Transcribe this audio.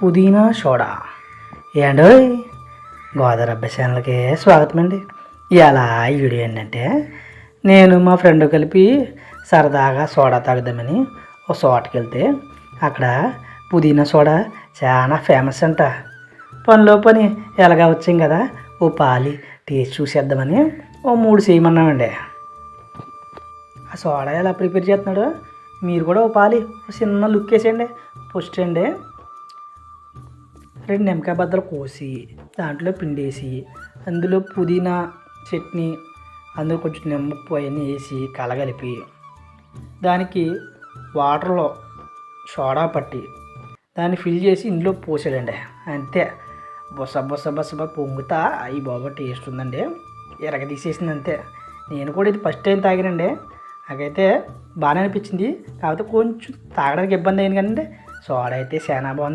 పుదీనా సోడా ఏండోయ్ గోదావరి అబ్బాయి ఛానల్కి స్వాగతం అండి. ఇలా ఈ వీడియో ఏంటంటే నేను మా ఫ్రెండ్ కలిపి సరదాగా సోడా తాగుదామని ఒక చోటకి వెళ్తే అక్కడ పుదీనా సోడా చాలా ఫేమస్ అంట. పనిలో పని ఎలాగా వచ్చాం కదా, ఓ పాలి టేస్ట్ చూసేద్దామని ఓ 3 చేయమన్నామండి. ఆ సోడా ఎలా ప్రిపేర్ చేస్తున్నాడో మీరు కూడా ఓ పాలి చిన్న లుక్ వేసేయండి. ఫస్ట్ అండి 2 నిమ్మకాయ బద్దలు కోసి దాంట్లో పిండేసి అందులో పుదీనా చట్నీ అందులో కొంచెం నిమ్మప్పు అవన్నీ వేసి కలగలిపి దానికి వాటర్లో సోడా పట్టి దాన్ని ఫిల్ చేసి ఇందులో పోసాడండి. అంతే బొస బొస బొస పొంగుతా అవి బాగా టేస్ట్ ఉందండి. ఎరగ తీసేసింది అంతే. నేను కూడా ఇది ఫస్ట్ టైం తాగానండి. నాకైతే బాగానే అనిపించింది. కాకపోతే కొంచెం తాగడానికి ఇబ్బంది అయింది కానీ సోడా అయితే చాలా బాగుంది.